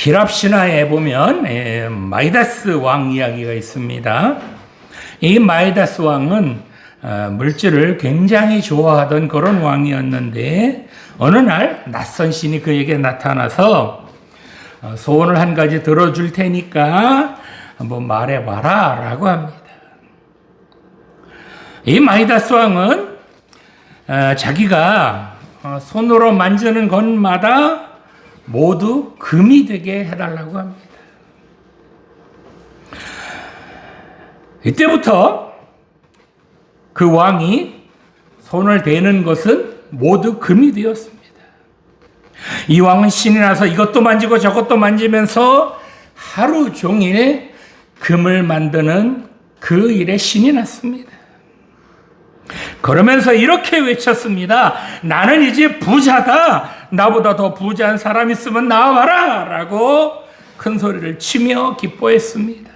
히랍 신화에 보면 마이다스 왕 이야기가 있습니다. 이 마이다스 왕은 물질을 굉장히 좋아하던 그런 왕이었는데 어느 날 낯선 신이 그에게 나타나서 소원을 한 가지 들어줄 테니까 한번 말해봐라 라고 합니다. 이 마이다스 왕은 자기가 손으로 만지는 것마다 모두 금이 되게 해달라고 합니다. 이때부터 그 왕이 손을 대는 것은 모두 금이 되었습니다. 이 왕은 신이 나서 이것도 만지고 저것도 만지면서 하루 종일 금을 만드는 그 일에 신이 났습니다. 그러면서 이렇게 외쳤습니다. 나는 이제 부자다. 나보다 더 부자한 사람 있으면 나와라. 라고 큰 소리를 치며 기뻐했습니다.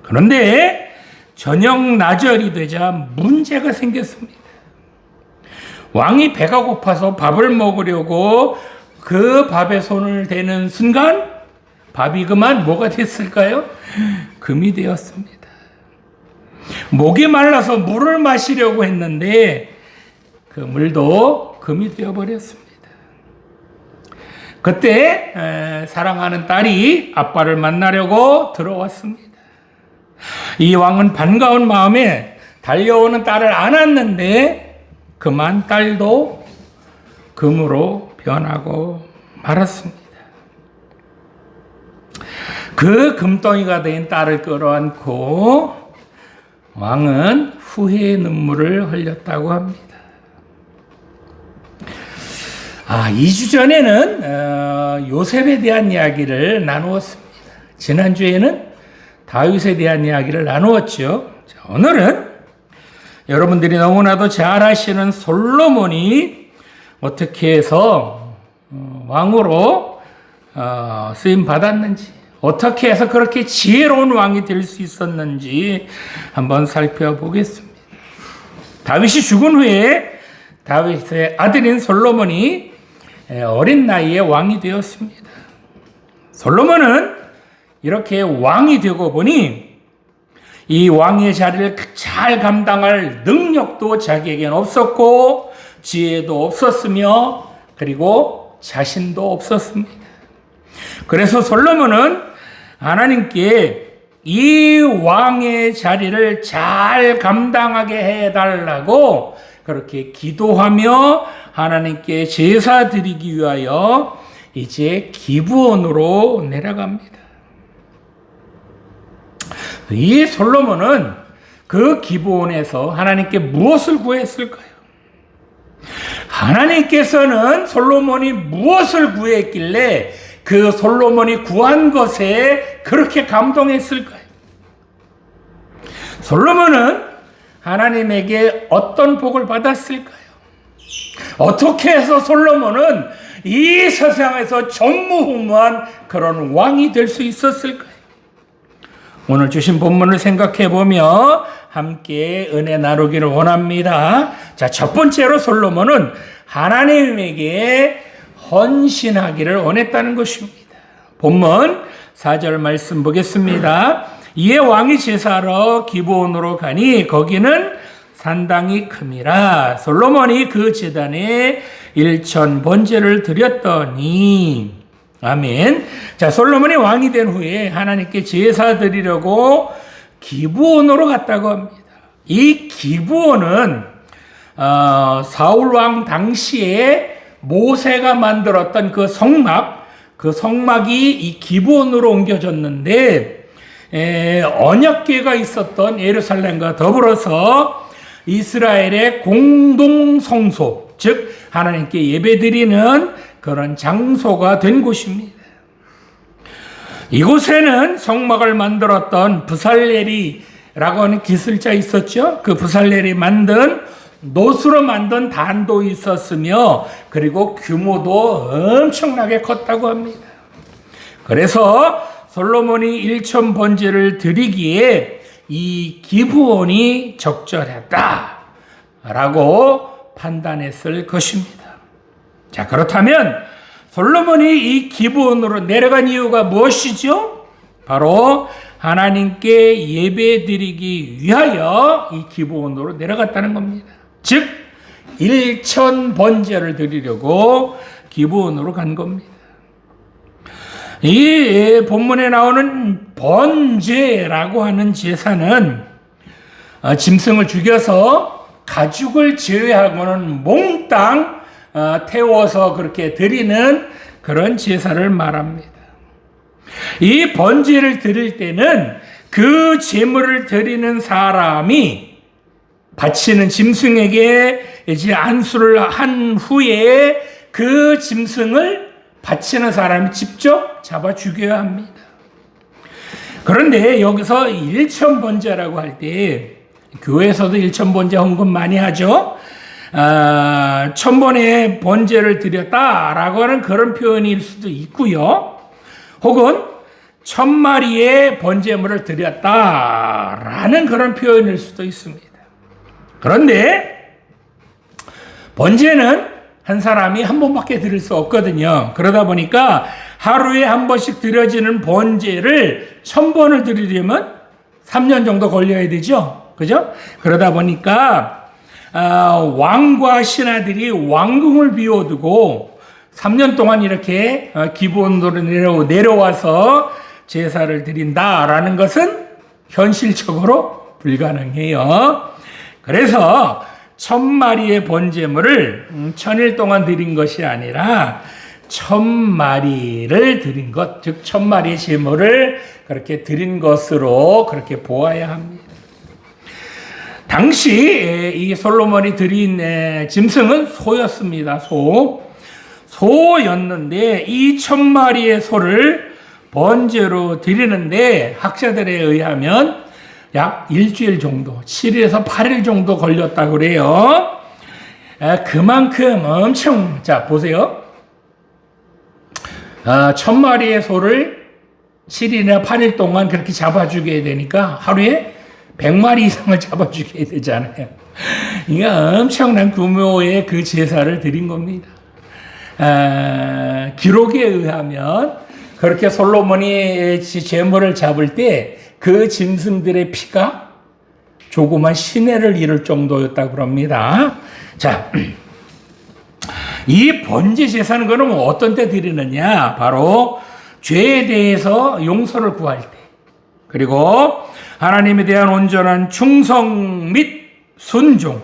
그런데 저녁 나절이 되자 문제가 생겼습니다. 왕이 배가 고파서 밥을 먹으려고 그 밥에 손을 대는 순간 밥이 그만 뭐가 됐을까요? 금이 되었습니다. 목이 말라서 물을 마시려고 했는데 그 물도 금이 되어버렸습니다. 그때 사랑하는 딸이 아빠를 만나려고 들어왔습니다. 이 왕은 반가운 마음에 달려오는 딸을 안았는데 그만 딸도 금으로 변하고 말았습니다. 그 금덩이가 된 딸을 끌어안고 왕은 후회의 눈물을 흘렸다고 합니다. 2주 전에는 요셉에 대한 이야기를 나누었습니다. 지난주에는 다윗에 대한 이야기를 나누었죠. 오늘은 여러분들이 너무나도 잘 아시는 솔로몬이 어떻게 해서 왕으로 쓰임 받았는지, 어떻게 해서 그렇게 지혜로운 왕이 될 수 있었는지 한번 살펴보겠습니다. 다윗이 죽은 후에 다윗의 아들인 솔로몬이 어린 나이에 왕이 되었습니다. 솔로몬은 이렇게 왕이 되고 보니 이 왕의 자리를 잘 감당할 능력도 자기에겐 없었고 지혜도 없었으며 그리고 자신도 없었습니다. 그래서 솔로몬은 하나님께 이 왕의 자리를 잘 감당하게 해달라고 그렇게 기도하며 하나님께 제사 드리기 위하여 이제 기브온으로 내려갑니다. 이 솔로몬은 그 기브온에서 하나님께 무엇을 구했을까요? 하나님께서는 솔로몬이 무엇을 구했길래 그 솔로몬이 구한 것에 그렇게 감동했을까요? 솔로몬은 하나님에게 어떤 복을 받았을까요? 어떻게 해서 솔로몬은 이 세상에서 전무후무한 그런 왕이 될 수 있었을까요? 오늘 주신 본문을 생각해 보며 함께 은혜 나누기를 원합니다. 자, 첫 번째로 솔로몬은 하나님에게 헌신하기를 원했다는 것입니다. 본문 4절 말씀 보겠습니다. 이에 왕이 제사하러 기브온으로 가니 거기는 산당이 큼이라. 솔로몬이 그 제단에 1천 번제를 드렸더니. 아멘. 자, 솔로몬이 왕이 된 후에 하나님께 제사 드리려고 기브온으로 갔다고 합니다. 이 기브온은 사울 왕 당시에 모세가 만들었던 그 성막이 이 기브온으로 옮겨졌는데 언약궤가 있었던 예루살렘과 더불어서 이스라엘의 공동 성소, 즉 하나님께 예배드리는 그런 장소가 된 곳입니다. 이곳에는 성막을 만들었던 부살렐이라고 하는 기술자 있었죠. 그 부살렐이 만든 노수로 만든 단도 있었으며 그리고 규모도 엄청나게 컸다고 합니다. 그래서 솔로몬이 1천 번제를 드리기에 이 기브온이 적절했다라고 판단했을 것입니다. 자, 그렇다면 솔로몬이 이 기브온으로 내려간 이유가 무엇이죠? 바로 하나님께 예배드리기 위하여 이 기브온으로 내려갔다는 겁니다. 즉 1천 번제를 드리려고 기브온으로 간 겁니다. 이 본문에 나오는 번제라고 하는 제사는 짐승을 죽여서 가죽을 제외하고는 몽땅 태워서 그렇게 드리는 그런 제사를 말합니다. 이 번제를 드릴 때는 그 제물을 드리는 사람이 바치는 짐승에게 이제 안수를 한 후에 그 짐승을 바치는 사람이 직접 잡아 죽여야 합니다. 그런데 여기서 일천번제라고 할 때 교회에서도 일천번제 헌금 많이 하죠. 1000번의 번제를 드렸다라고 하는 그런 표현일 수도 있고요. 혹은 1000마리의 번제물을 드렸다라는 그런 표현일 수도 있습니다. 그런데 번제는 한 사람이 한 번밖에 드릴 수 없거든요. 그러다 보니까 하루에 한 번씩 드려지는 번제를 1000번을 드리려면 3년 정도 걸려야 되죠. 그죠? 그러다 보니까 왕과 신하들이 왕궁을 비워두고 3년 동안 이렇게 기브온으로 내려와서 제사를 드린다라는 것은 현실적으로 불가능해요. 그래서 1000마리의 번제물을 1000일 동안 드린 것이 아니라 1000마리를 드린 것, 즉 1000마리의 제물을 그렇게 드린 것으로 그렇게 보아야 합니다. 당시 이 솔로몬이 드린 짐승은 소였습니다. 소였는데 이 1000마리의 소를 번제로 드리는데 학자들에 의하면 약 일주일 정도, 7일에서 8일 정도 걸렸다고 그래요. 그만큼 엄청, 자, 보세요. 1000마리의 소를 7일이나 8일 동안 그렇게 잡아주게 되니까 하루에 100마리 이상을 잡아주게 되잖아요. 이게 엄청난 규모의 그 제사를 드린 겁니다. 기록에 의하면 그렇게 솔로몬이 제물을 잡을 때 그 짐승들의 피가 조그만 시내를 이룰 정도였다고 합니다. 자, 이 번제 제사는 그러면 어떤 때 드리느냐? 바로 죄에 대해서 용서를 구할 때, 그리고 하나님에 대한 온전한 충성 및 순종,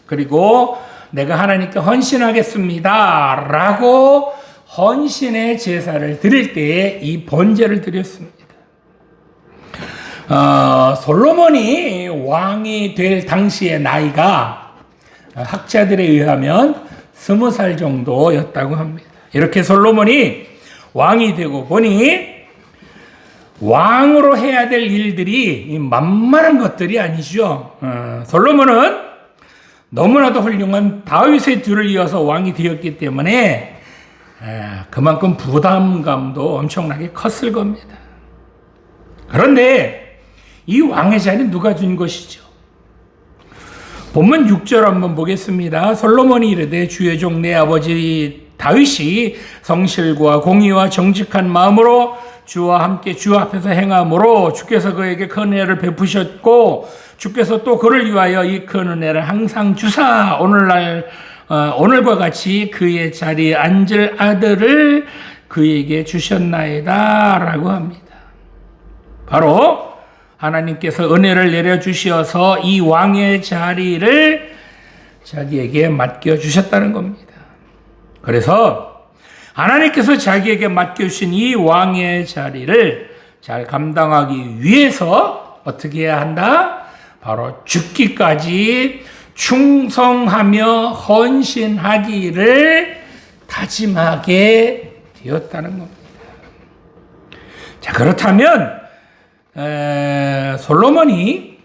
그리고 내가 하나님께 헌신하겠습니다 라고 헌신의 제사를 드릴 때에 이 번제를 드렸습니다. 솔로몬이 왕이 될 당시의 나이가 학자들에 의하면 20살 정도였다고 합니다. 이렇게 솔로몬이 왕이 되고 보니 왕으로 해야 될 일들이 만만한 것들이 아니죠. 솔로몬은 너무나도 훌륭한 다윗의 뒤를 이어서 왕이 되었기 때문에 그만큼 부담감도 엄청나게 컸을 겁니다. 그런데 이 왕의 자리는 누가 준 것이죠? 본문 6절 한번 보겠습니다. 솔로몬이 이르되 주의 종 내 아버지 다윗이 성실과 공의와 정직한 마음으로 주와 함께 주 앞에서 행함으로 주께서 그에게 큰 은혜를 베푸셨고 주께서 또 그를 위하여 이 큰 은혜를 항상 주사 오늘과 같이 그의 자리에 앉을 아들을 그에게 주셨나이다 라고 합니다. 바로 하나님께서 은혜를 내려주셔서 이 왕의 자리를 자기에게 맡겨주셨다는 겁니다. 그래서 하나님께서 자기에게 맡겨주신 이 왕의 자리를 잘 감당하기 위해서 어떻게 해야 한다? 바로 죽기까지 충성하며 헌신하기를 다짐하게 되었다는 겁니다. 자, 그렇다면 솔로몬이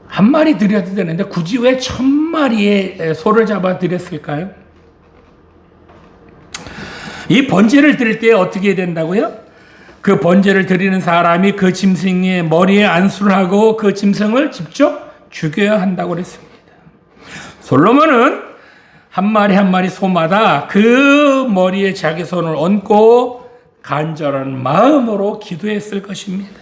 한 마리 드려도 되는데 굳이 왜 1000마리의 소를 잡아 드렸을까요? 이 번제를 드릴 때 어떻게 된다고요? 그 번제를 드리는 사람이 그 짐승의 머리에 안수를 하고 그 짐승을 직접 죽여야 한다고 그랬습니다. 솔로몬은 한 마리 한 마리 소마다 그 머리에 자기 손을 얹고 간절한 마음으로 기도했을 것입니다.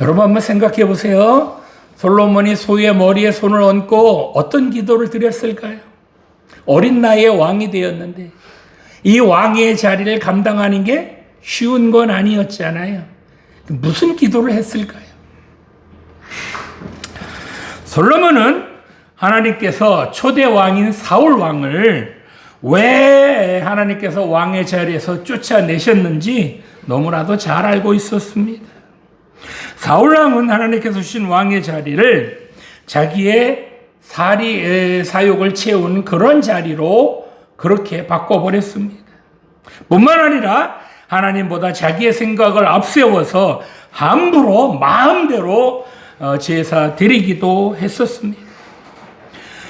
여러분 한번 생각해 보세요. 솔로몬이 소의 머리에 손을 얹고 어떤 기도를 드렸을까요? 어린 나이에 왕이 되었는데 이 왕의 자리를 감당하는 게 쉬운 건 아니었잖아요. 무슨 기도를 했을까요? 솔로몬은 하나님께서 초대 왕인 사울 왕을 왜 하나님께서 왕의 자리에서 쫓아내셨는지 너무나도 잘 알고 있었습니다. 사울 왕은 하나님께서 주신 왕의 자리를 자기의 사욕을 채운 그런 자리로 그렇게 바꿔버렸습니다. 뿐만 아니라 하나님보다 자기의 생각을 앞세워서 함부로 마음대로 제사 드리기도 했었습니다.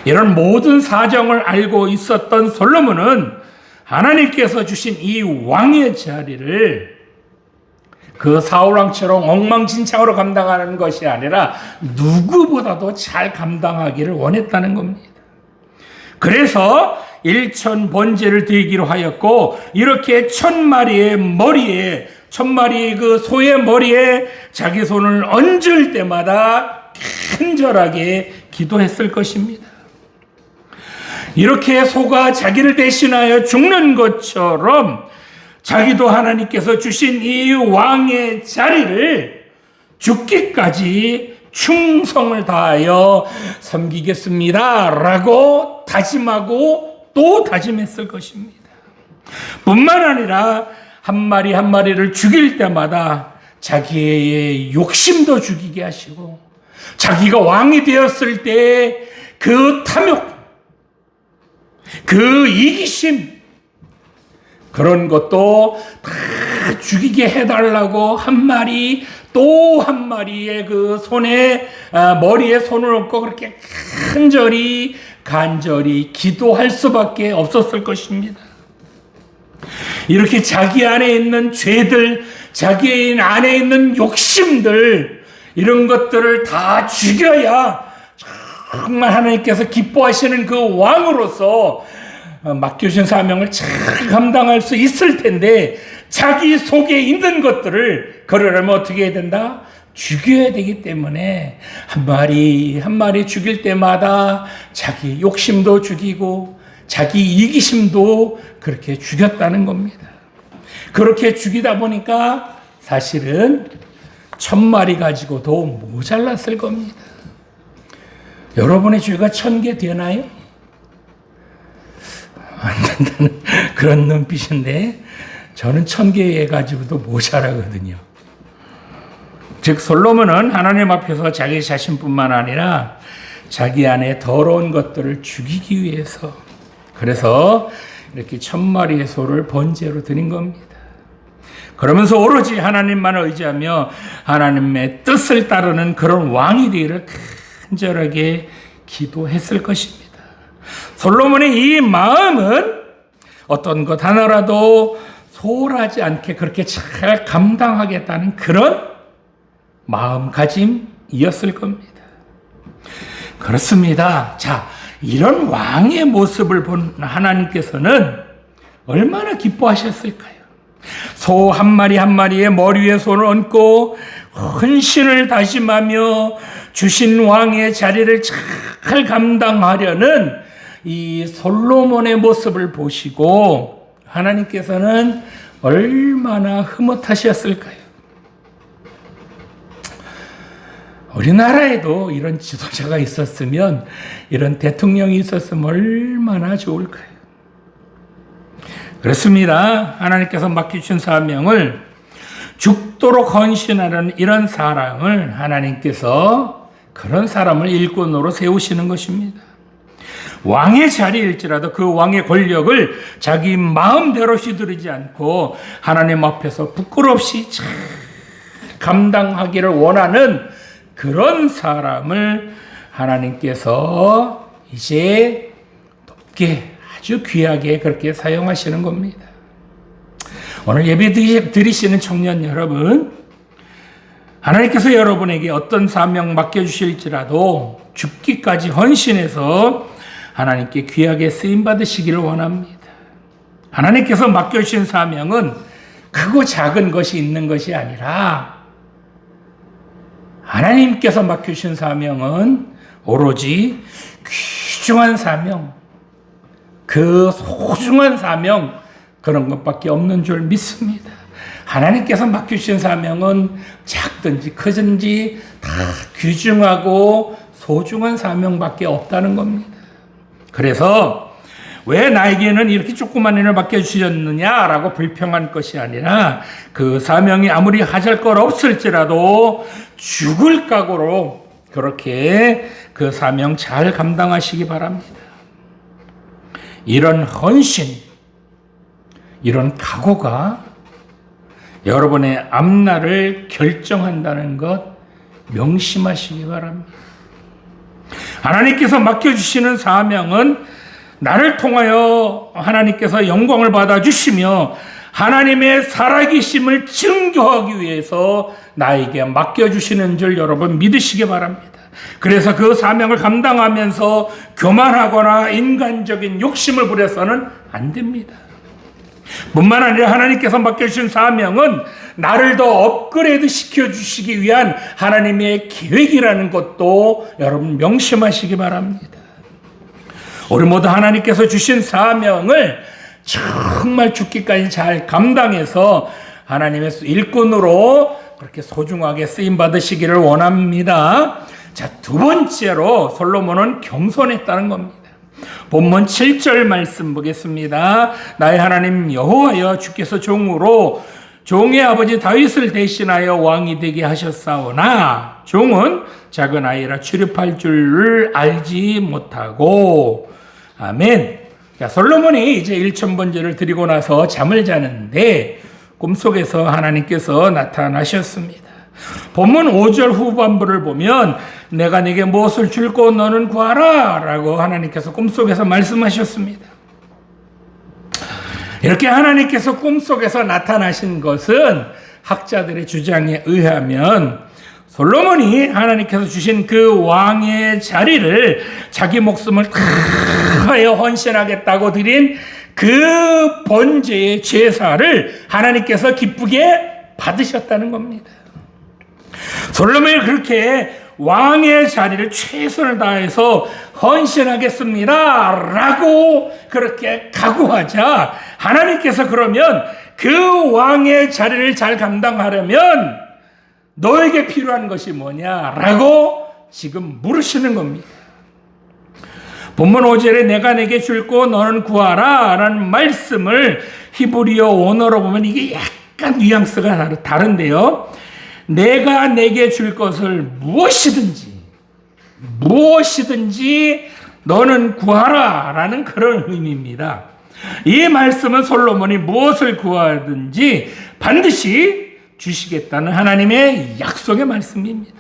이런 모든 사정을 알고 있었던 솔로몬은 하나님께서 주신 이 왕의 자리를 그 사울왕처럼 엉망진창으로 감당하는 것이 아니라 누구보다도 잘 감당하기를 원했다는 겁니다. 그래서 일천번제를 드리기로 하였고 이렇게 1000마리의 머리에 1000마리의 그 소의 머리에 자기 손을 얹을 때마다 간절하게 기도했을 것입니다. 이렇게 소가 자기를 대신하여 죽는 것처럼 자기도 하나님께서 주신 이 왕의 자리를 죽기까지 충성을 다하여 섬기겠습니다 라고 다짐하고 또 다짐했을 것입니다. 뿐만 아니라 한 마리 한 마리를 죽일 때마다 자기의 욕심도 죽이게 하시고 자기가 왕이 되었을 때 그 탐욕, 그 이기심 그런 것도 다 죽이게 해달라고 한 마리 또 한 마리의 그 손에 머리에 손을 얹고 그렇게 간절히 기도할 수밖에 없었을 것입니다. 이렇게 자기 안에 있는 죄들, 자기 안에 있는 욕심들 이런 것들을 다 죽여야 정말 하나님께서 기뻐하시는 그 왕으로서 맡겨주신 사명을 잘 감당할 수 있을 텐데 자기 속에 있는 것들을 그러려면 어떻게 해야 된다? 죽여야 되기 때문에 한 마리 한 마리 죽일 때마다 자기 욕심도 죽이고 자기 이기심도 그렇게 죽였다는 겁니다. 그렇게 죽이다 보니까 사실은 1000마리 가지고도 모자랐을 겁니다. 여러분의 죄가 1000개 되나요? 안 된다는 그런 눈빛인데 저는 1000개 가지고도 모자라거든요. 즉 솔로몬은 하나님 앞에서 자기 자신뿐만 아니라 자기 안에 더러운 것들을 죽이기 위해서 그래서 이렇게 1000마리의 소를 번제로 드린 겁니다. 그러면서 오로지 하나님만을 의지하며 하나님의 뜻을 따르는 그런 왕이 되기를 간절하게 기도했을 것입니다. 솔로몬의 이 마음은 어떤 것 하나라도 소홀하지 않게 그렇게 잘 감당하겠다는 그런 마음가짐이었을 겁니다. 그렇습니다. 자, 이런 왕의 모습을 본 하나님께서는 얼마나 기뻐하셨을까요? 소 한 마리 한 마리의 머리 위에 손을 얹고 헌신을 다짐하며 주신 왕의 자리를 잘 감당하려는 이 솔로몬의 모습을 보시고 하나님께서는 얼마나 흐뭇하셨을까요? 우리나라에도 이런 지도자가 있었으면, 이런 대통령이 있었으면 얼마나 좋을까요? 그렇습니다. 하나님께서 맡기신 사명을 죽도록 헌신하는 이런 사람을 하나님께서 그런 사람을 일꾼으로 세우시는 것입니다. 왕의 자리일지라도 그 왕의 권력을 자기 마음대로 휘두르지 않고 하나님 앞에서 부끄럽이 잘 감당하기를 원하는 그런 사람을 하나님께서 이제 높게 아주 귀하게 그렇게 사용하시는 겁니다. 오늘 예배 드리시는 청년 여러분, 하나님께서 여러분에게 어떤 사명 맡겨주실지라도 죽기까지 헌신해서 하나님께 귀하게 쓰임받으시기를 원합니다. 하나님께서 맡겨주신 사명은 크고 작은 것이 있는 것이 아니라 하나님께서 맡겨주신 사명은 오로지 귀중한 사명, 그 소중한 사명, 그런 것밖에 없는 줄 믿습니다. 하나님께서 맡겨주신 사명은 작든지 크든지 다 귀중하고 소중한 사명밖에 없다는 겁니다. 그래서 왜 나에게는 이렇게 조그만 일을 맡겨주셨느냐라고 불평한 것이 아니라 그 사명이 아무리 하잘 것 없을지라도 죽을 각오로 그렇게 그 사명 잘 감당하시기 바랍니다. 이런 헌신, 이런 각오가 여러분의 앞날을 결정한다는 것 명심하시기 바랍니다. 하나님께서 맡겨주시는 사명은 나를 통하여 하나님께서 영광을 받아주시며 하나님의 살아계심을 증거하기 위해서 나에게 맡겨주시는 줄 여러분 믿으시기 바랍니다. 그래서 그 사명을 감당하면서 교만하거나 인간적인 욕심을 부려서는 안 됩니다. 뿐만 아니라 하나님께서 맡겨주신 사명은 나를 더 업그레이드 시켜주시기 위한 하나님의 계획이라는 것도 여러분 명심하시기 바랍니다. 우리 모두 하나님께서 주신 사명을 정말 죽기까지 잘 감당해서 하나님의 일꾼으로 그렇게 소중하게 쓰임받으시기를 원합니다. 자, 두 번째로 솔로몬은 겸손했다는 겁니다. 본문 7절 말씀 보겠습니다. 나의 하나님 여호와여, 주께서 종으로 종의 아버지 다윗을 대신하여 왕이 되게 하셨사오나 종은 작은 아이라 출입할 줄을 알지 못하고. 아멘. 자, 솔로몬이 이제 1000번제를 드리고 나서 잠을 자는데 꿈속에서 하나님께서 나타나셨습니다. 본문 5절 후반부를 보면 내가 네게 무엇을 줄고 너는 구하라 라고 하나님께서 꿈속에서 말씀하셨습니다. 이렇게 하나님께서 꿈속에서 나타나신 것은 학자들의 주장에 의하면 솔로몬이 하나님께서 주신 그 왕의 자리를 자기 목숨을 다하여 헌신하겠다고 드린 그 번제의 제사를 하나님께서 기쁘게 받으셨다는 겁니다. 솔로몬이 그렇게 왕의 자리를 최선을 다해서 헌신하겠습니다 라고 그렇게 각오하자 하나님께서 그러면 그 왕의 자리를 잘 감당하려면 너에게 필요한 것이 뭐냐라고 지금 물으시는 겁니다. 본문 5절에 내가 내게 줄고 너는 구하라 라는 말씀을 히브리어 원어로 보면 이게 약간 뉘앙스가 다른데요. 내가 내게 줄 것을 무엇이든지 너는 구하라 라는 그런 의미입니다. 이 말씀은 솔로몬이 무엇을 구하든지 반드시 주시겠다는 하나님의 약속의 말씀입니다.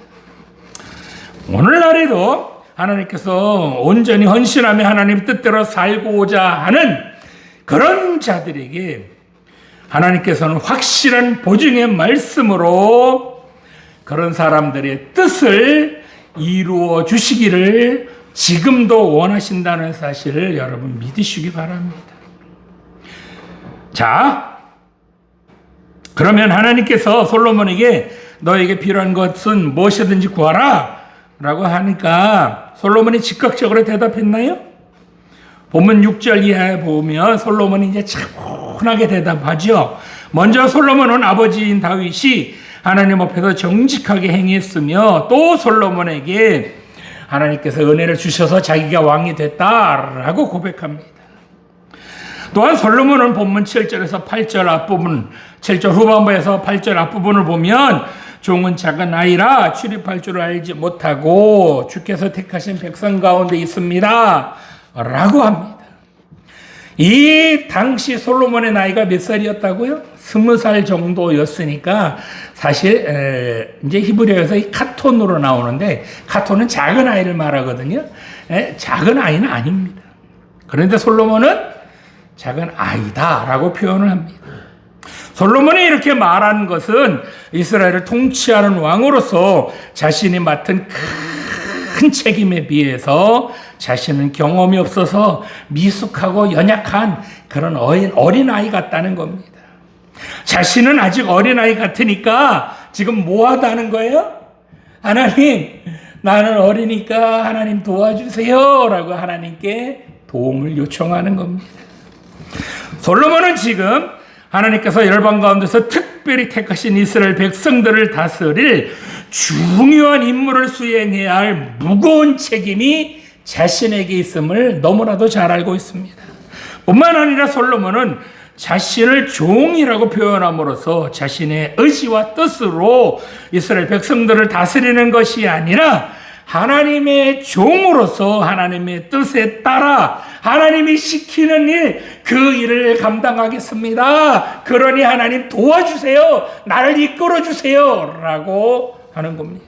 오늘날에도 하나님께서 온전히 헌신하며 하나님 뜻대로 살고자 하는 그런 자들에게 하나님께서는 확실한 보증의 말씀으로 그런 사람들의 뜻을 이루어 주시기를 지금도 원하신다는 사실을 여러분 믿으시기 바랍니다. 자, 그러면 하나님께서 솔로몬에게 너에게 필요한 것은 무엇이든지 구하라 라고 하니까 솔로몬이 즉각적으로 대답했나요? 본문 6절 이하에 보면 솔로몬이 이제 차분하게 대답하죠. 먼저 솔로몬은 아버지인 다윗이 하나님 앞에서 정직하게 행했으며 또 솔로몬에게 하나님께서 은혜를 주셔서 자기가 왕이 됐다라고 고백합니다. 또한 솔로몬은 본문 7절에서 8절 앞부분, 7절 후반부에서 8절 앞부분을 보면 종은 작은 아이라 출입할 줄 알지 못하고 주께서 택하신 백성 가운데 있습니다 라고 합니다. 이 당시 솔로몬의 나이가 몇 살이었다고요? 20살 정도였으니까 사실 이제 히브리어에서 이 카톤으로 나오는데 카톤은 작은 아이를 말하거든요. 작은 아이는 아닙니다. 그런데 솔로몬은 작은 아이다라고 표현을 합니다. 솔로몬이 이렇게 말한 것은 이스라엘을 통치하는 왕으로서 자신이 맡은 큰 책임에 비해서 자신은 경험이 없어서 미숙하고 연약한 그런 어린아이 같다는 겁니다. 자신은 아직 어린아이 같으니까 지금 뭐 하다는 거예요? 하나님, 나는 어리니까 하나님 도와주세요 라고 하나님께 도움을 요청하는 겁니다. 솔로몬은 지금 하나님께서 열방 가운데서 특별히 택하신 이스라엘 백성들을 다스릴 중요한 임무를 수행해야 할 무거운 책임이 자신에게 있음을 너무나도 잘 알고 있습니다. 뿐만 아니라 솔로몬은 자신을 종이라고 표현함으로써 자신의 의지와 뜻으로 이스라엘 백성들을 다스리는 것이 아니라 하나님의 종으로서 하나님의 뜻에 따라 하나님이 시키는 일, 그 일을 감당하겠습니다. 그러니 하나님 도와주세요. 나를 이끌어주세요. 라고 하는 겁니다.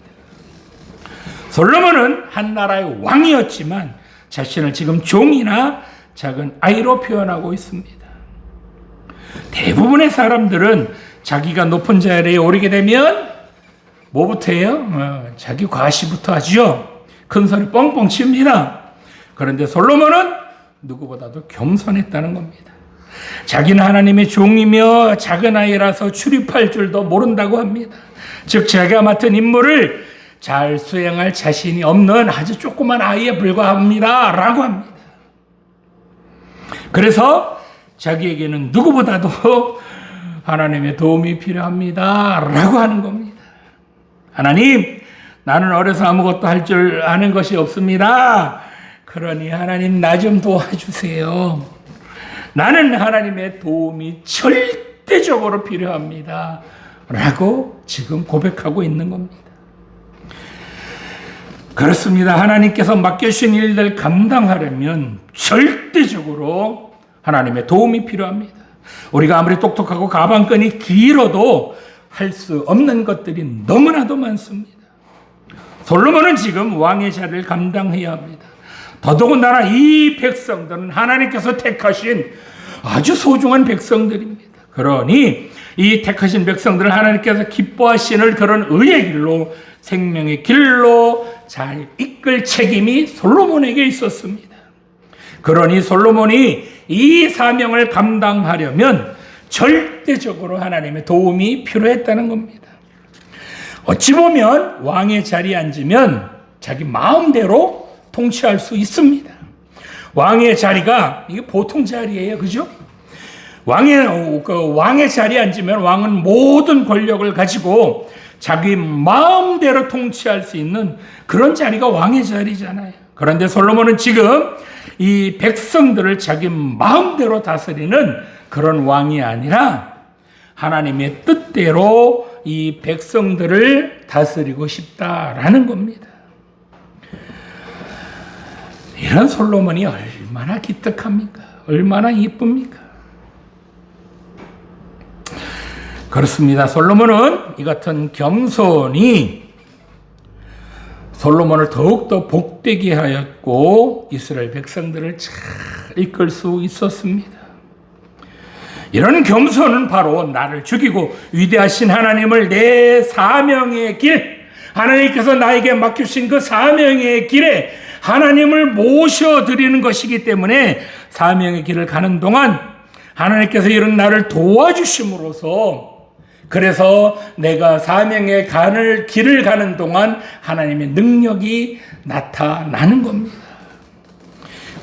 솔로몬은 한 나라의 왕이었지만 자신을 지금 종이나 작은 아이로 표현하고 있습니다. 대부분의 사람들은 자기가 높은 자리에 오르게 되면 뭐부터 해요? 자기 과시부터 하죠. 큰 소리 뻥뻥 칩니다. 그런데 솔로몬은 누구보다도 겸손했다는 겁니다. 자기는 하나님의 종이며 작은 아이라서 출입할 줄도 모른다고 합니다. 즉 자기가 맡은 임무를 잘 수행할 자신이 없는 아주 조그만 아이에 불과합니다 라고 합니다. 그래서 자기에게는 누구보다도 하나님의 도움이 필요합니다 라고 하는 겁니다. 하나님, 나는 어려서 아무것도 할 줄 아는 것이 없습니다. 그러니 하나님 나 좀 도와주세요. 나는 하나님의 도움이 절대적으로 필요합니다 라고 지금 고백하고 있는 겁니다. 그렇습니다. 하나님께서 맡겨주신 일들 감당하려면 절대적으로 하나님의 도움이 필요합니다. 우리가 아무리 똑똑하고 가방끈이 길어도 할 수 없는 것들이 너무나도 많습니다. 솔로몬은 지금 왕의 자리를 감당해야 합니다. 더더군다나 이 백성들은 하나님께서 택하신 아주 소중한 백성들입니다. 그러니 이 택하신 백성들을 하나님께서 기뻐하시는 그런 의의 길로, 생명의 길로 잘 이끌 책임이 솔로몬에게 있었습니다. 그러니 솔로몬이 이 사명을 감당하려면 절대적으로 하나님의 도움이 필요했다는 겁니다. 어찌 보면 왕의 자리에 앉으면 자기 마음대로 통치할 수 있습니다. 왕의 자리가 이게 보통 자리예요, 그죠? 왕의 자리에 앉으면 왕은 모든 권력을 가지고 자기 마음대로 통치할 수 있는 그런 자리가 왕의 자리잖아요. 그런데 솔로몬은 지금 이 백성들을 자기 마음대로 다스리는 그런 왕이 아니라 하나님의 뜻대로 이 백성들을 다스리고 싶다라는 겁니다. 이런 솔로몬이 얼마나 기특합니까? 얼마나 이쁩니까? 그렇습니다. 솔로몬은 이 같은 겸손이 솔로몬을 더욱더 복되게 하였고 이스라엘 백성들을 잘 이끌 수 있었습니다. 이런 겸손은 바로 나를 죽이고 위대하신 하나님을 내 사명의 길, 하나님께서 나에게 맡기신 그 사명의 길에 하나님을 모셔드리는 것이기 때문에 사명의 길을 가는 동안 하나님께서 이런 나를 도와주심으로써 그래서 내가 사명의 길을 가는 동안 하나님의 능력이 나타나는 겁니다.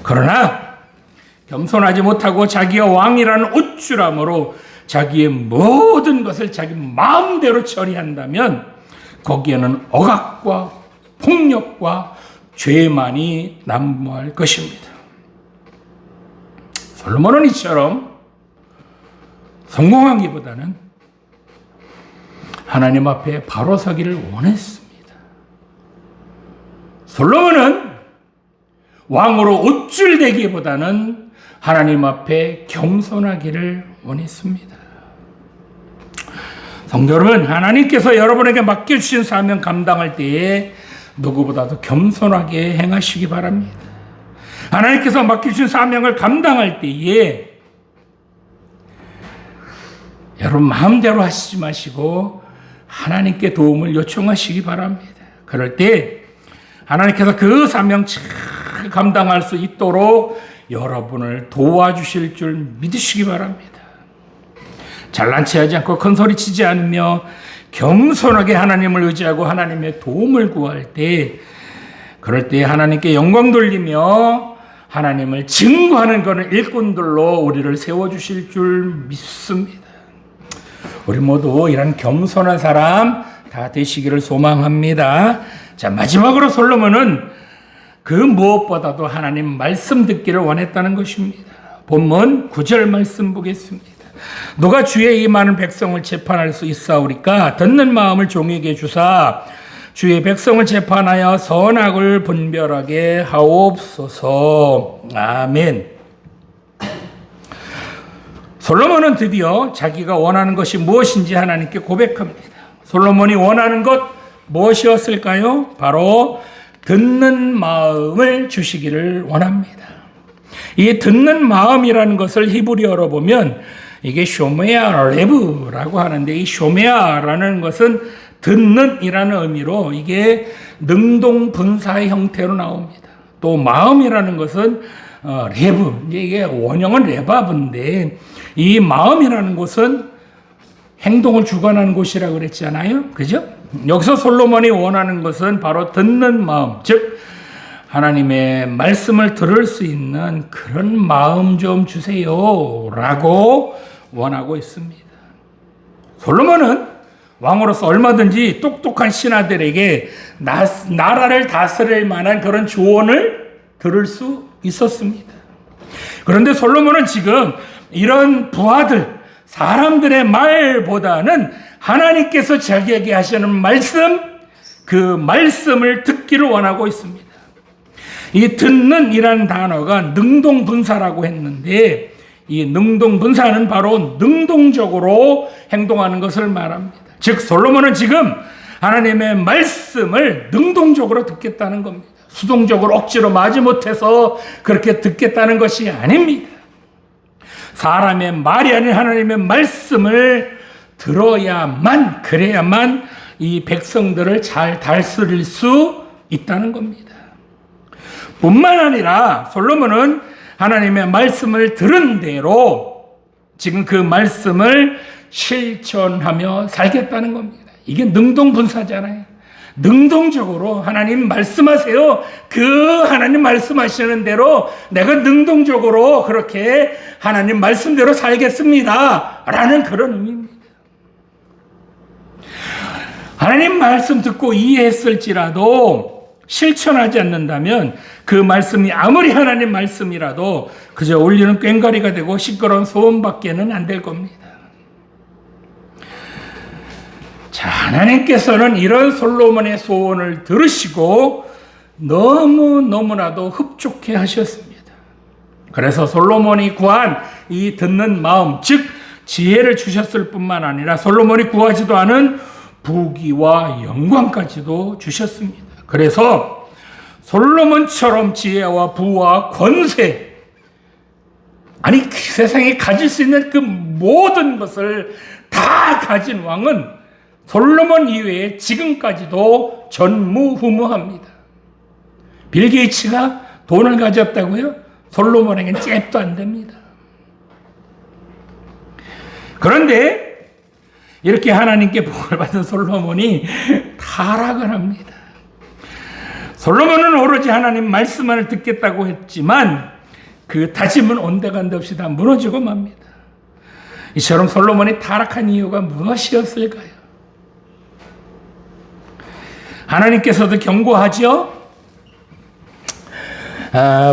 그러나 겸손하지 못하고 자기가 왕이라는 우쭐함으로 자기의 모든 것을 자기 마음대로 처리한다면 거기에는 억압과 폭력과 죄만이 난무할 것입니다. 솔로몬은 이처럼 성공하기보다는 하나님 앞에 바로 서기를 원했습니다. 솔로몬은 왕으로 우쭐대기보다는 하나님 앞에 겸손하기를 원했습니다. 성도 여러분, 하나님께서 여러분에게 맡겨주신 사명 감당할 때에 누구보다도 겸손하게 행하시기 바랍니다. 하나님께서 맡겨주신 사명을 감당할 때에 여러분 마음대로 하시지 마시고 하나님께 도움을 요청하시기 바랍니다. 그럴 때 하나님께서 그 사명 잘 감당할 수 있도록 여러분을 도와주실 줄 믿으시기 바랍니다. 잘난 체하지 않고 큰 소리 치지 않으며 겸손하게 하나님을 의지하고 하나님의 도움을 구할 때, 그럴 때 하나님께 영광 돌리며 하나님을 증거하는 그런 일꾼들로 우리를 세워주실 줄 믿습니다. 우리 모두 이런 겸손한 사람 다 되시기를 소망합니다. 자, 마지막으로 솔로몬은 그 무엇보다도 하나님 말씀 듣기를 원했다는 것입니다. 본문 9절 말씀 보겠습니다. 누가 주의 이 많은 백성을 재판할 수 있사오리까? 듣는 마음을 종에게 주사 주의 백성을 재판하여 선악을 분별하게 하옵소서. 아멘. 솔로몬은 드디어 자기가 원하는 것이 무엇인지 하나님께 고백합니다. 솔로몬이 원하는 것 무엇이었을까요? 바로 듣는 마음을 주시기를 원합니다. 이 듣는 마음이라는 것을 히브리어로 보면 이게 쇼메아 레브라고 하는데, 이 쇼메아라는 것은 듣는이라는 의미로 이게 능동분사의 형태로 나옵니다. 또 마음이라는 것은 레브, 이게 원형은 레바브인데 이 마음이라는 곳은 행동을 주관하는 곳이라고 그랬잖아요. 그죠? 여기서 솔로몬이 원하는 것은 바로 듣는 마음, 즉 하나님의 말씀을 들을 수 있는 그런 마음 좀 주세요 라고 원하고 있습니다. 솔로몬은 왕으로서 얼마든지 똑똑한 신하들에게 나라를 다스릴 만한 그런 조언을 들을 수 있었습니다. 그런데 솔로몬은 지금 이런 부하들, 사람들의 말보다는 하나님께서 자기에게 하시는 말씀, 그 말씀을 듣기를 원하고 있습니다. 이 듣는이라는 단어가 능동분사라고 했는데, 이 능동분사는 바로 능동적으로 행동하는 것을 말합니다. 즉 솔로몬은 지금 하나님의 말씀을 능동적으로 듣겠다는 겁니다. 수동적으로 억지로 마지못해서 그렇게 듣겠다는 것이 아닙니다. 사람의 말이 아닌 하나님의 말씀을 들어야만, 그래야만 이 백성들을 잘 다스릴 수 있다는 겁니다. 뿐만 아니라 솔로몬은 하나님의 말씀을 들은 대로 지금 그 말씀을 실천하며 살겠다는 겁니다. 이게 능동분사잖아요. 능동적으로 하나님 말씀하세요. 그 하나님 말씀하시는 대로 내가 능동적으로 그렇게 하나님 말씀대로 살겠습니다 라는 그런 의미입니다. 하나님 말씀 듣고 이해했을지라도 실천하지 않는다면 그 말씀이 아무리 하나님 말씀이라도 그저 울리는 꽹과리가 되고 시끄러운 소음밖에는 안 될 겁니다. 자, 하나님께서는 이런 솔로몬의 소원을 들으시고 너무나도 흡족해 하셨습니다. 그래서 솔로몬이 구한 이 듣는 마음, 즉 지혜를 주셨을 뿐만 아니라 솔로몬이 구하지도 않은 부귀와 영광까지도 주셨습니다. 그래서 솔로몬처럼 지혜와 부와 권세, 아니 그 세상에 가질 수 있는 그 모든 것을 다 가진 왕은 솔로몬 이외에 지금까지도 전무후무합니다. 빌 게이츠가 돈을 가졌다고요? 솔로몬에겐 잽도 안 됩니다. 그런데 이렇게 하나님께 복을 받은 솔로몬이 타락을 합니다. 솔로몬은 오로지 하나님 말씀만을 듣겠다고 했지만 그 다짐은 온데간데 없이 다 무너지고 맙니다. 이처럼 솔로몬이 타락한 이유가 무엇이었을까요? 하나님께서도 경고하죠.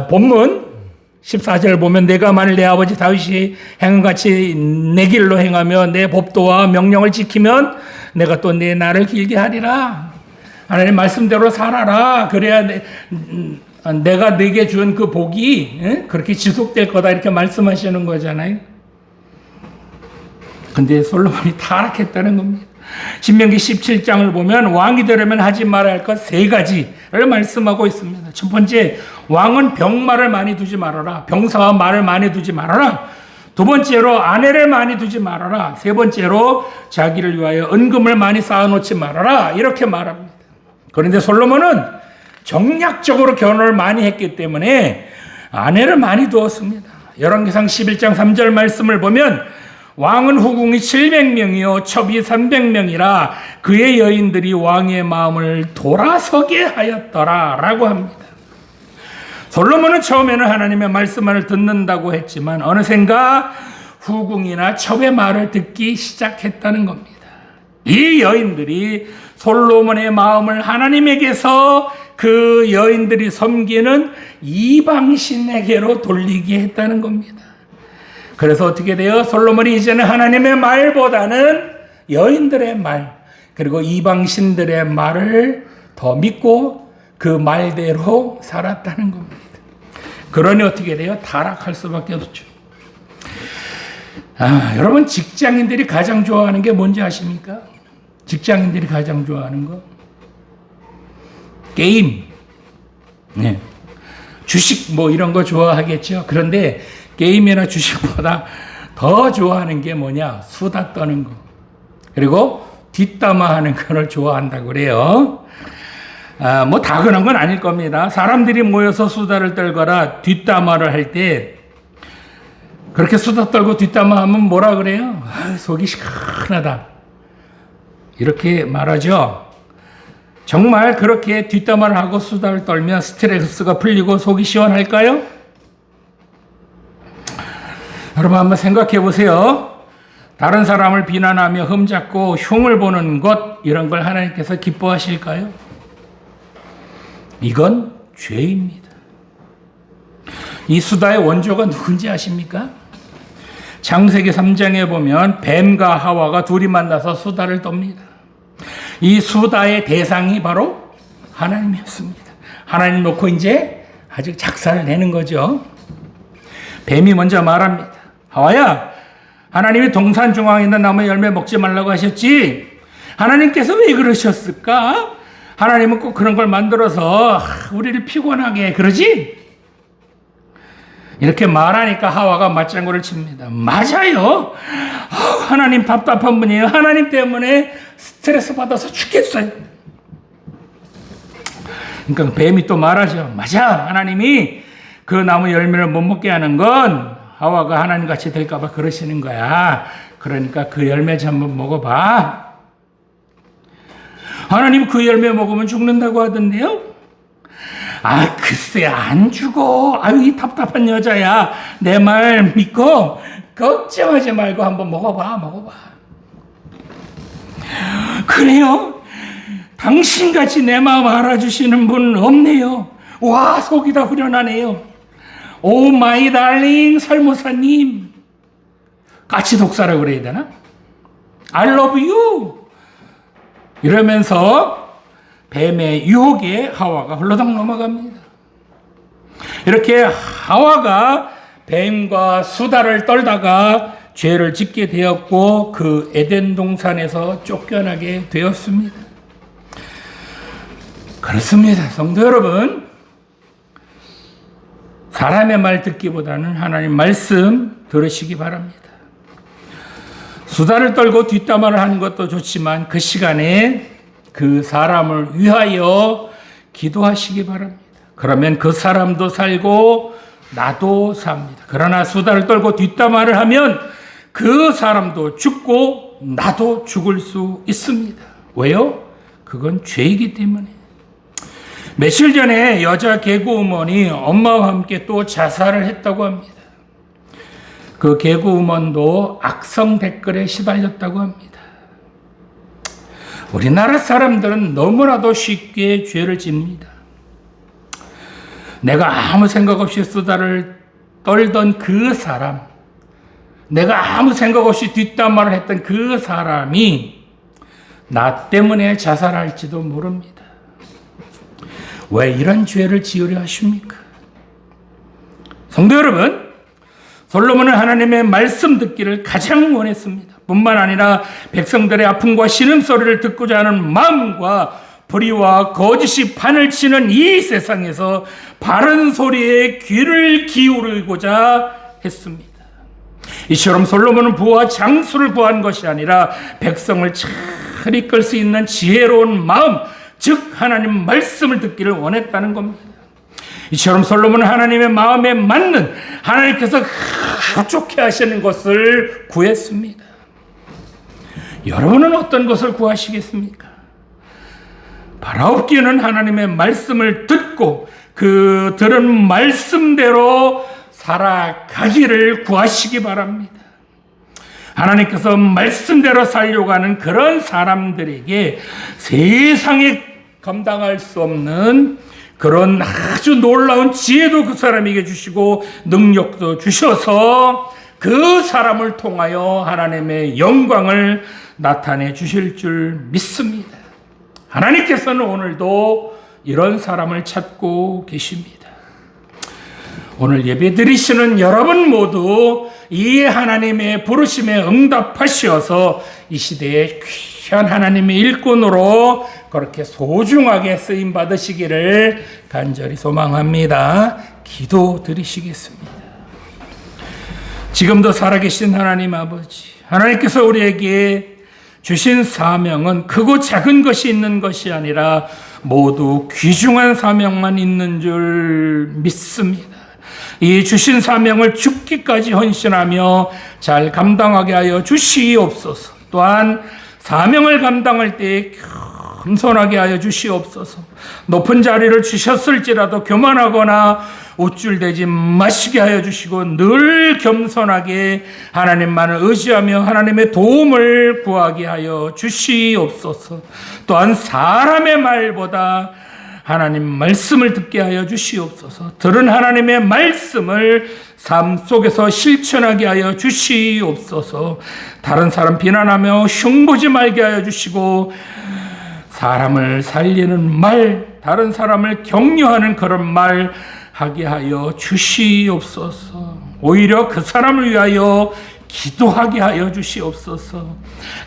본문 14절 보면 내가 만일 내 아버지 다윗이 행한같이 내 길로 행하며 내 법도와 명령을 지키면 내가 또 내 날을 길게 하리라. 하나님 말씀대로 살아라. 그래야 내가 네게 준 그 복이 그렇게 지속될 거다 이렇게 말씀하시는 거잖아요. 근데 솔로몬이 타락했다는 겁니다. 신명기 17장을 보면 왕이 되려면 하지 말아야 할 것 3가지를 말씀하고 있습니다. 첫 번째, 왕은 병마를 많이 두지 말아라. 병사와 말을 많이 두지 말아라. 두 번째로 아내를 많이 두지 말아라. 세 번째로 자기를 위하여 은금을 많이 쌓아놓지 말아라. 이렇게 말합니다. 그런데 솔로몬은 정략적으로 결혼을 많이 했기 때문에 아내를 많이 두었습니다. 열왕기상 11장 3절 말씀을 보면 왕은 후궁이 700명이요 첩이 300명이라 그의 여인들이 왕의 마음을 돌아서게 하였더라 라고 합니다. 솔로몬은 처음에는 하나님의 말씀을 듣는다고 했지만 어느샌가 후궁이나 첩의 말을 듣기 시작했다는 겁니다. 이 여인들이 솔로몬의 마음을 하나님에게서 그 여인들이 섬기는 이방신에게로 돌리게 했다는 겁니다. 그래서 어떻게 돼요? 솔로몬이 이제는 하나님의 말보다는 여인들의 말, 그리고 이방신들의 말을 더 믿고 그 말대로 살았다는 겁니다. 그러니 어떻게 돼요? 타락할 수밖에 없죠. 여러분, 직장인들이 가장 좋아하는 게 뭔지 아십니까? 직장인들이 가장 좋아하는 거? 게임. 네. 주식 뭐 이런 거 좋아하겠죠. 그런데 게임이나 주식보다 더 좋아하는 게 뭐냐? 수다 떠는 거. 그리고 뒷담화하는 거를 좋아한다고 그래요. 뭐 다 그런 건 아닐 겁니다. 사람들이 모여서 수다를 떨거나 뒷담화를 할 때 그렇게 수다 떨고 뒷담화하면 뭐라 그래요? 속이 시원하다. 이렇게 말하죠. 정말 그렇게 뒷담화를 하고 수다를 떨면 스트레스가 풀리고 속이 시원할까요? 여러분 한번 생각해 보세요. 다른 사람을 비난하며 흠잡고 흉을 보는 것, 이런 걸 하나님께서 기뻐하실까요? 이건 죄입니다. 이 수다의 원조가 누군지 아십니까? 창세기 3장에 보면 뱀과 하와가 둘이 만나서 수다를 떱니다. 이 수다의 대상이 바로 하나님이었습니다. 하나님 놓고 이제 아주 작사를 내는 거죠. 뱀이 먼저 말합니다. 하와야, 하나님이 동산 중앙에 있는 나무 열매 먹지 말라고 하셨지? 하나님께서 왜 그러셨을까? 하나님은 꼭 그런 걸 만들어서 우리를 피곤하게 그러지? 이렇게 말하니까 하와가 맞장구를 칩니다. 맞아요. 하나님 답답한 분이에요. 하나님 때문에 스트레스 받아서 죽겠어요. 그러니까 뱀이 또 말하죠. 맞아. 하나님이 그 나무 열매를 못 먹게 하는 건 하와가 하나님 같이 될까 봐 그러시는 거야. 그러니까 그 열매 좀 한번 먹어봐. 하나님 그 열매 먹으면 죽는다고 하던데요. 글쎄 안 죽어. 이 답답한 여자야. 내 말 믿고 걱정하지 말고 한번 먹어봐. 그래요? 당신같이 내 마음 알아주시는 분 없네요. 와, 속이 다 후련하네요. 오 마이 달링 설무사님, 까치 독사라고 그래야 되나? I love you. 이러면서 뱀의 유혹에 하와가 홀로당 넘어갑니다. 이렇게 하와가 뱀과 수다를 떨다가 죄를 짓게 되었고 그 에덴 동산에서 쫓겨나게 되었습니다. 그렇습니다. 성도 여러분, 사람의 말 듣기보다는 하나님 말씀 들으시기 바랍니다. 수다를 떨고 뒷담화를 하는 것도 좋지만 그 시간에 그 사람을 위하여 기도하시기 바랍니다. 그러면 그 사람도 살고 나도 삽니다. 그러나 수다를 떨고 뒷담화를 하면 그 사람도 죽고 나도 죽을 수 있습니다. 왜요? 그건 죄이기 때문에. 며칠 전에 여자 개그우먼이 엄마와 함께 또 자살을 했다고 합니다. 그 개그우먼도 악성 댓글에 시달렸다고 합니다. 우리나라 사람들은 너무나도 쉽게 죄를 짓습니다. 내가 아무 생각 없이 수다를 떨던 그 사람, 내가 아무 생각 없이 뒷담화를 했던 그 사람이 나 때문에 자살할지도 모릅니다. 왜 이런 죄를 지으려 하십니까? 성도 여러분, 솔로몬은 하나님의 말씀 듣기를 가장 원했습니다. 뿐만 아니라 백성들의 아픔과 신음소리를 듣고자 하는 마음과 불의와 거짓이 판을 치는 이 세상에서 바른 소리에 귀를 기울이고자 했습니다. 이처럼 솔로몬은 부와 장수를 구한 것이 아니라 백성을 잘 이끌 수 있는 지혜로운 마음, 즉 하나님 말씀을 듣기를 원했다는 겁니다. 이처럼 솔로몬은 하나님의 마음에 맞는, 하나님께서 좋게 하시는 것을 구했습니다. 여러분은 어떤 것을 구하시겠습니까? 바라옵기는 하나님의 말씀을 듣고 그 들은 말씀대로 살아가기를 구하시기 바랍니다. 하나님께서 말씀대로 살려고 하는 그런 사람들에게 세상에 감당할 수 없는 그런 아주 놀라운 지혜도 그 사람에게 주시고 능력도 주셔서 그 사람을 통하여 하나님의 영광을 나타내 주실 줄 믿습니다. 하나님께서는 오늘도 이런 사람을 찾고 계십니다. 오늘 예배 드리시는 여러분 모두 이 하나님의 부르심에 응답하시어서 이 시대에 귀한 하나님의 일꾼으로 그렇게 소중하게 쓰임 받으시기를 간절히 소망합니다. 기도 드리시겠습니다. 지금도 살아계신 하나님 아버지, 하나님께서 우리에게 주신 사명은 크고 작은 것이 있는 것이 아니라 모두 귀중한 사명만 있는 줄 믿습니다. 이 주신 사명을 죽기까지 헌신하며 잘 감당하게 하여 주시옵소서. 또한 사명을 감당할 때에 겸손하게 하여 주시옵소서. 높은 자리를 주셨을지라도 교만하거나 우쭐대지 마시게 하여 주시고 늘 겸손하게 하나님만을 의지하며 하나님의 도움을 구하게 하여 주시옵소서. 또한 사람의 말보다 하나님 말씀을 듣게 하여 주시옵소서. 들은 하나님의 말씀을 삶 속에서 실천하게 하여 주시옵소서. 다른 사람 비난하며 흉보지 말게 하여 주시고 사람을 살리는 말, 다른 사람을 격려하는 그런 말 하게 하여 주시옵소서. 오히려 그 사람을 위하여 기도하게 하여 주시옵소서.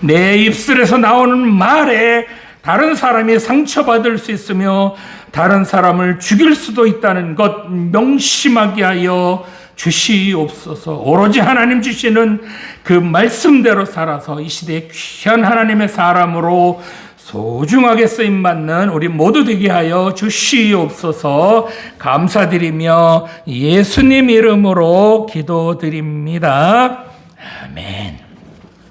내 입술에서 나오는 말에 다른 사람이 상처받을 수 있으며 다른 사람을 죽일 수도 있다는 것 명심하게 하여 주시옵소서. 오로지 하나님 주시는 그 말씀대로 살아서 이 시대에 귀한 하나님의 사람으로 소중하게 쓰임받는 우리 모두 되게 하여 주시옵소서. 감사드리며 예수님 이름으로 기도드립니다. 아멘.